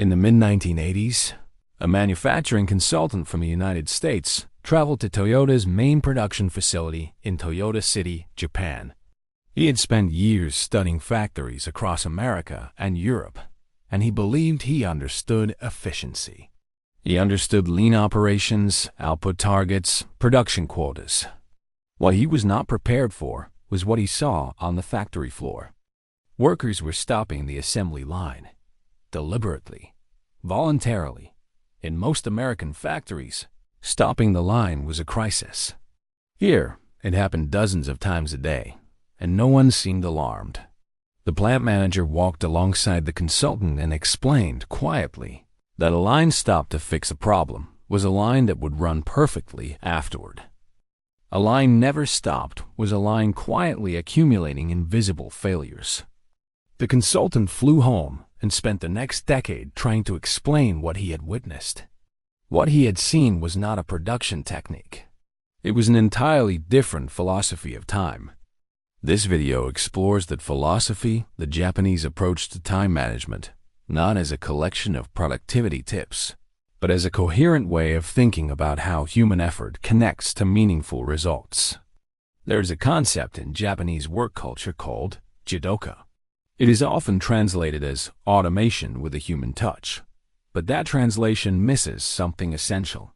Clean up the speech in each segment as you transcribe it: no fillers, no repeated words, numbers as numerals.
In the mid-1980s, a manufacturing consultant from the United States traveled to Toyota's main production facility in Toyota City, Japan. He had spent years studying factories across America and Europe, and he believed he understood efficiency. He understood lean operations, output targets, production quotas. What he was not prepared for was what he saw on the factory floor. Workers were stopping the assembly line, deliberately, voluntarily. In most American factories, stopping the line was a crisis. Here, it happened dozens of times a day, and no one seemed alarmed. The plant manager walked alongside the consultant and explained quietly that a line stopped to fix a problem was a line that would run perfectly afterward. A line never stopped was a line quietly accumulating invisible failures. The consultant flew home and spent the next decade trying to explain what he had witnessed. What he had seen was not a production technique. It was an entirely different philosophy of time. This video explores that philosophy, the Japanese approach to time management, not as a collection of productivity tips, but as a coherent way of thinking about how human effort connects to meaningful results. There is a concept in Japanese work culture called jidoka. It is often translated as automation with a human touch, but that translation misses something essential.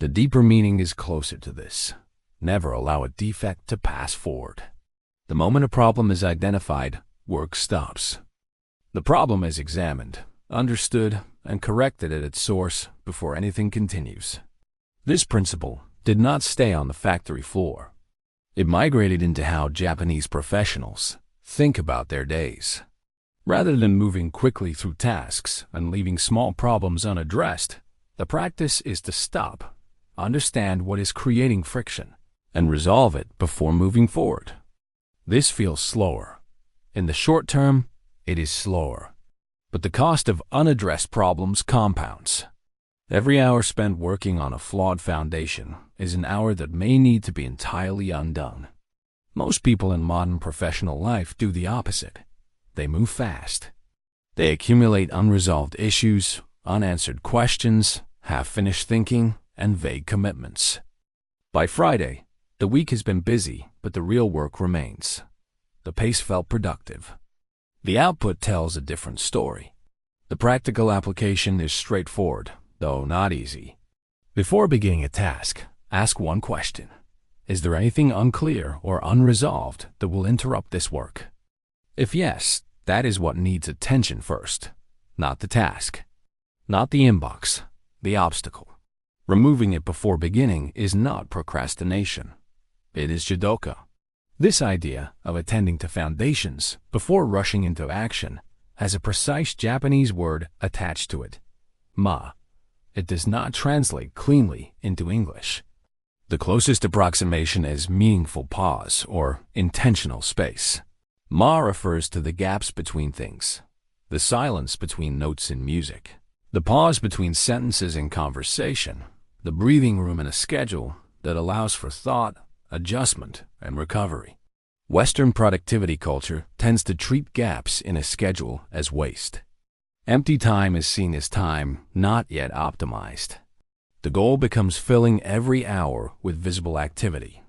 The deeper meaning is closer to this. Never allow a defect to pass forward. The moment a problem is identified, work stops. The problem is examined, understood, and corrected at its source before anything continues. This principle did not stay on the factory floor. It migrated into how Japanese professionals think about their days. Rather than moving quickly through tasks and leaving small problems unaddressed, the practice is to stop, understand what is creating friction, and resolve it before moving forward. This feels slower. In the short term, it is slower. But the cost of unaddressed problems compounds. Every hour spent working on a flawed foundation is an hour that may need to be entirely undone. Most people in modern professional life do the opposite. They move fast. They accumulate unresolved issues, unanswered questions, half-finished thinking, and vague commitments. By Friday, the week has been busy, but the real work remains. The pace felt productive. The output tells a different story. The practical application is straightforward, though not easy. Before beginning a task, ask one question. Is there anything unclear or unresolved that will interrupt this work? If yes, that is what needs attention first, not the task, not the inbox, the obstacle. Removing it before beginning is not procrastination. It is jidoka. This idea of attending to foundations before rushing into action has a precise Japanese word attached to it, ma. It does not translate cleanly into English. The closest approximation is meaningful pause or intentional space. Ma refers to the gaps between things, the silence between notes in music, the pause between sentences in conversation, the breathing room in a schedule that allows for thought, adjustment, and recovery. Western productivity culture tends to treat gaps in a schedule as waste. Empty time is seen as time not yet optimized. The goal becomes filling every hour with visible activity.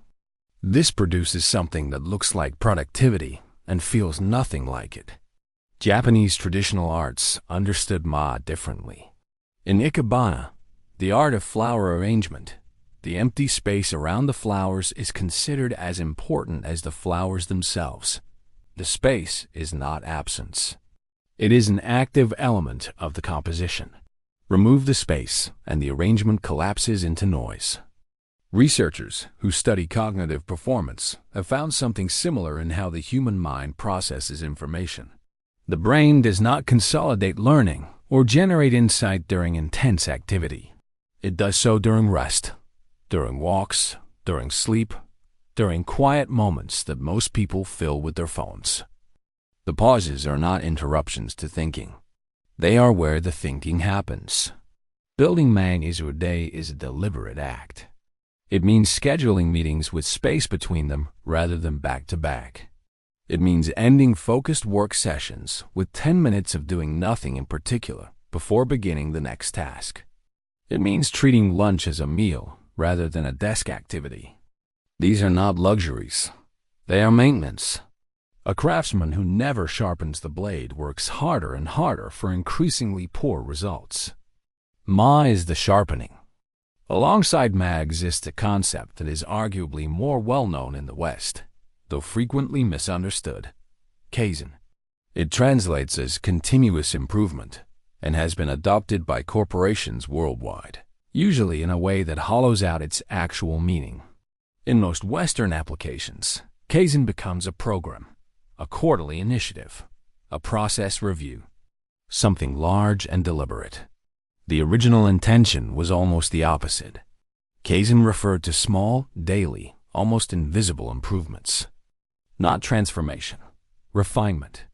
This produces something that looks like productivity and feels nothing like it. Japanese traditional arts understood ma differently. In ikebana, the art of flower arrangement, the empty space around the flowers is considered as important as the flowers themselves. The space is not absence. It is an active element of the composition. Remove the space, and the arrangement collapses into noise. Researchers who study cognitive performance have found something similar in how the human mind processes information. The brain does not consolidate learning or generate insight during intense activity. It does so during rest, during walks, during sleep, during quiet moments that most people fill with their phones. The pauses are not interruptions to thinking. They are where the thinking happens. Building Manizur Day is a deliberate act. It means scheduling meetings with space between them rather than back-to-back. It means ending focused work sessions with 10 minutes of doing nothing in particular before beginning the next task. It means treating lunch as a meal rather than a desk activity. These are not luxuries. They are maintenance. A craftsman who never sharpens the blade works harder and harder for increasingly poor results. Ma is the sharpening. Alongside Ma exists a concept that is arguably more well-known in the West, though frequently misunderstood: Kaizen. It translates as continuous improvement and has been adopted by corporations worldwide, usually in a way that hollows out its actual meaning. In most Western applications, Kaizen becomes a program, a quarterly initiative, a process review, something large and deliberate. The original intention was almost the opposite. Kaizen referred to small, daily, almost invisible improvements. Not transformation, refinement.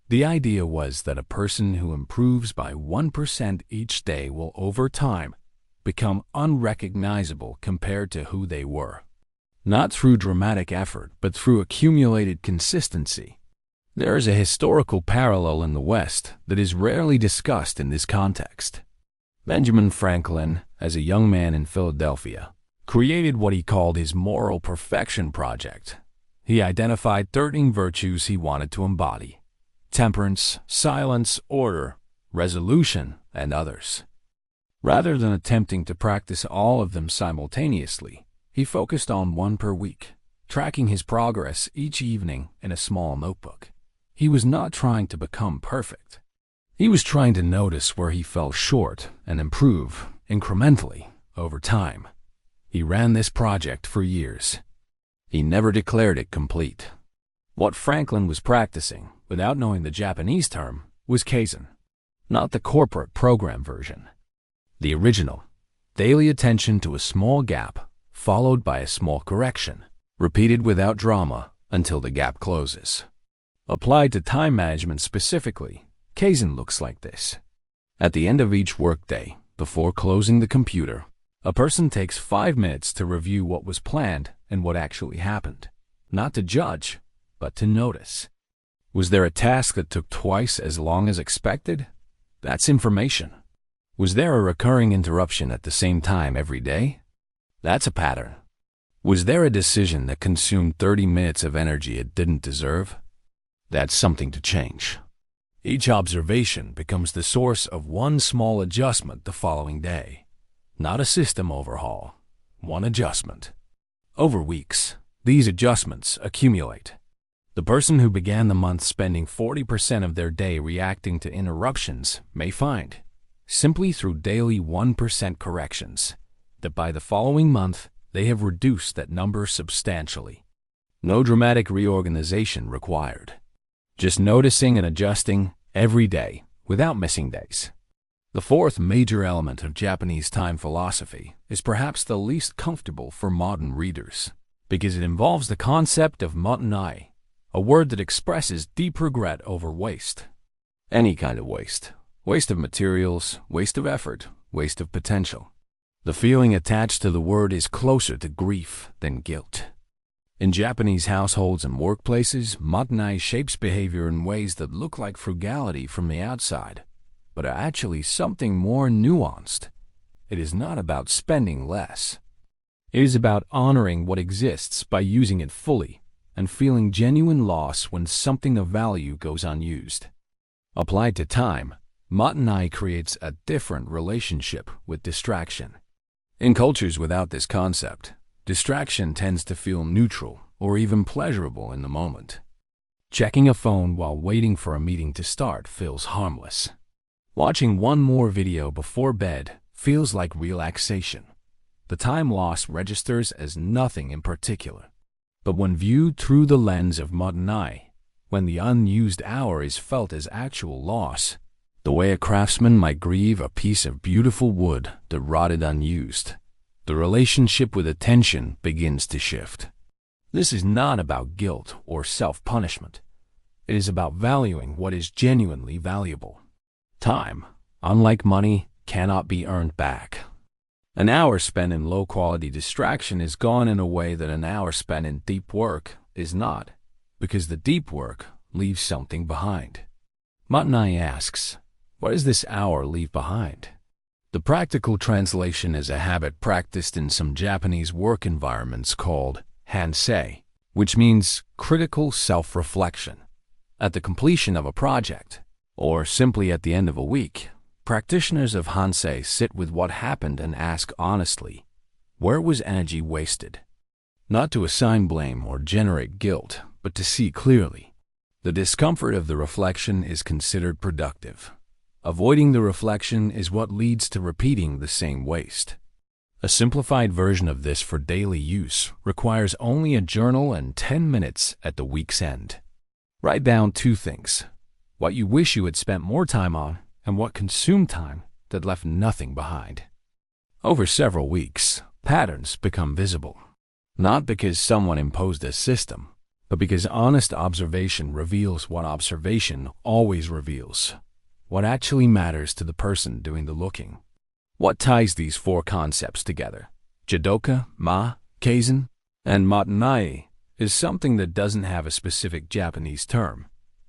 The idea was that a person who improves by 1% each day will over time become unrecognizable compared to who they were. Not through dramatic effort, but through accumulated consistency. There is a historical parallel in the West that is rarely discussed in this context. Benjamin Franklin, as a young man in Philadelphia, created what he called his moral perfection project. He identified 13 virtues he wanted to embody: temperance, silence, order, resolution, and others. Rather than attempting to practice all of them simultaneously, he focused on one per week, tracking his progress each evening in a small notebook. He was not trying to become perfect. He was trying to notice where he fell short and improve incrementally over time. He ran this project for years. He never declared it complete. What Franklin was practicing, without knowing the Japanese term, was Kaizen, not the corporate program version. The original, daily attention to a small gap, followed by a small correction, repeated without drama until the gap closes. Applied to time management specifically, Kaizen looks like this. At the end of each workday, before closing the computer, a person takes 5 minutes to review what was planned and what actually happened. Not to judge, but to notice. Was there a task that took twice as long as expected? That's information. Was there a recurring interruption at the same time every day? That's a pattern. Was there a decision that consumed 30 minutes of energy it didn't deserve? That's something to change. Each observation becomes the source of one small adjustment the following day. Not a system overhaul, one adjustment. Over weeks, these adjustments accumulate. The person who began the month spending 40% of their day reacting to interruptions may find, simply through daily 1% corrections, that by the following month they have reduced that number substantially. No dramatic reorganization required. Just noticing and adjusting every day without missing days. The fourth major element of Japanese time philosophy is perhaps the least comfortable for modern readers, because it involves the concept of matanai, a word that expresses deep regret over waste. Any kind of waste. Waste of materials, waste of effort, waste of potential. The feeling attached to the word is closer to grief than guilt. In Japanese households and workplaces, matanai shapes behavior in ways that look like frugality from the outside, but are actually something more nuanced. It is not about spending less. It is about honoring what exists by using it fully and feeling genuine loss when something of value goes unused. Applied to time, matanai creates a different relationship with distraction. In cultures without this concept, distraction tends to feel neutral or even pleasurable in the moment. Checking a phone while waiting for a meeting to start feels harmless. Watching one more video before bed feels like relaxation. The time lost registers as nothing in particular. But when viewed through the lens of matanai, when the unused hour is felt as actual loss, the way a craftsman might grieve a piece of beautiful wood that rotted unused, the relationship with attention begins to shift. This is not about guilt or self-punishment. It is about valuing what is genuinely valuable. Time, unlike money, cannot be earned back. An hour spent in low-quality distraction is gone in a way that an hour spent in deep work is not, because the deep work leaves something behind. Matanai asks, What does this hour leave behind? The practical translation is a habit practiced in some Japanese work environments called hansei, which means critical self-reflection. At the completion of a project, or simply at the end of a week, practitioners of hansei sit with what happened and ask honestly, where was energy wasted? Not to assign blame or generate guilt, but to see clearly. The discomfort of the reflection is considered productive. Avoiding the reflection is what leads to repeating the same waste. A simplified version of this for daily use requires only a journal and 10 minutes at the week's end. Write down 2 things: what you wish you had spent more time on and what consumed time that left nothing behind. Over several weeks, patterns become visible, not because someone imposed a system, but because honest observation reveals what observation always reveals: what actually matters to the person doing the looking. What ties these 4 concepts together, jidoka, ma, kaizen, and matanai, is something that doesn't have a specific Japanese term,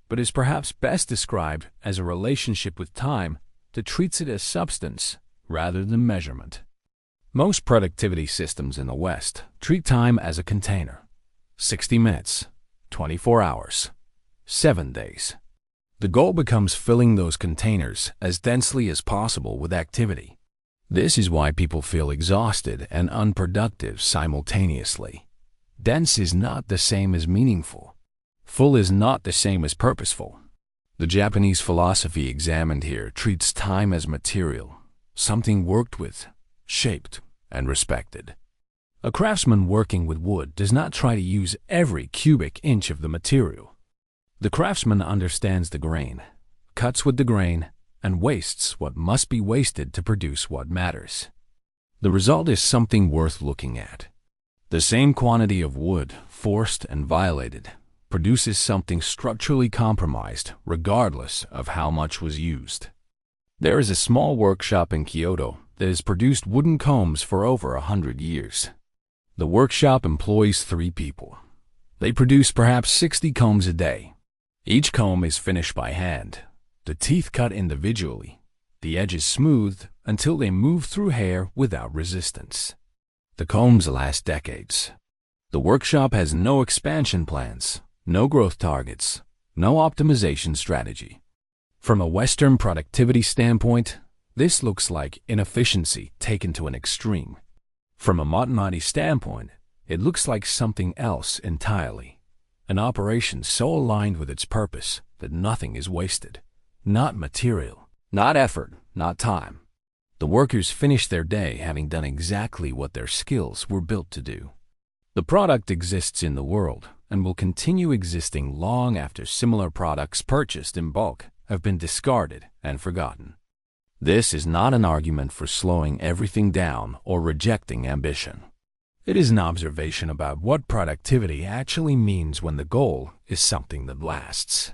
but is perhaps best described as a relationship with time that treats it as substance rather than measurement. Most productivity systems in the West treat time as a container: 60 minutes, 24 hours, 7 days. The goal becomes filling those containers as densely as possible with activity. This is why people feel exhausted and unproductive simultaneously. Dense is not the same as meaningful. Full is not the same as purposeful. The Japanese philosophy examined here treats time as material, something worked with, shaped, and respected. A craftsman working with wood does not try to use every cubic inch of the material. The craftsman understands the grain, cuts with the grain, and wastes what must be wasted to produce what matters. The result is something worth looking at. The same quantity of wood, forced and violated, produces something structurally compromised regardless of how much was used. There is a small workshop in Kyoto that has produced wooden combs for over 100 years. The workshop employs 3 people. They produce perhaps 60 combs a day. Each comb is finished by hand, the teeth cut individually, the edges smoothed until they move through hair without resistance. The combs last decades. The workshop has no expansion plans, no growth targets, no optimization strategy. From a Western productivity standpoint, this looks like inefficiency taken to an extreme. From a matanai standpoint, it looks like something else entirely. An operation so aligned with its purpose that nothing is wasted. Not material, not effort, not time. The workers finish their day having done exactly what their skills were built to do. The product exists in the world and will continue existing long after similar products purchased in bulk have been discarded and forgotten. This is not an argument for slowing everything down or rejecting ambition. It is an observation about what productivity actually means when the goal is something that lasts.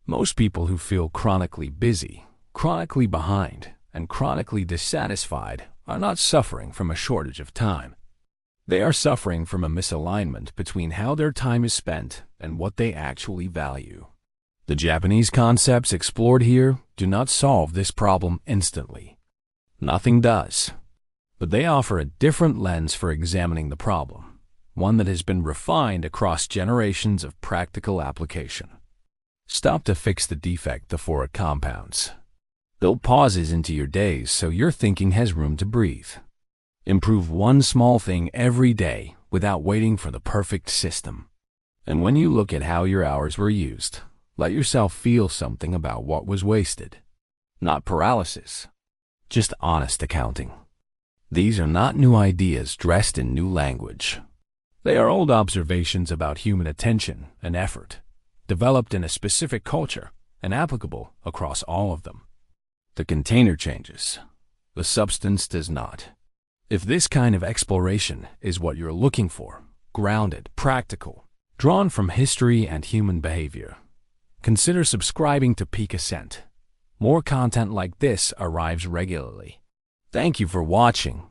Most people who feel chronically busy, chronically behind, and chronically dissatisfied are not suffering from a shortage of time. They are suffering from a misalignment between how their time is spent and what they actually value. The Japanese concepts explored here do not solve this problem instantly. Nothing does. But they offer a different lens for examining the problem, one that has been refined across generations of practical application. Stop to fix the defect before it compounds. Build pauses into your days so your thinking has room to breathe. Improve one small thing every day without waiting for the perfect system. And when you look at how your hours were used, let yourself feel something about what was wasted. Not paralysis, just honest accounting. These are not new ideas dressed in new language. They are old observations about human attention and effort, developed in a specific culture and applicable across all of them. The container changes. The substance does not. If this kind of exploration is what you're looking for, grounded, practical, drawn from history and human behavior, consider subscribing to Peak Ascent. More content like this arrives regularly. Thank you for watching.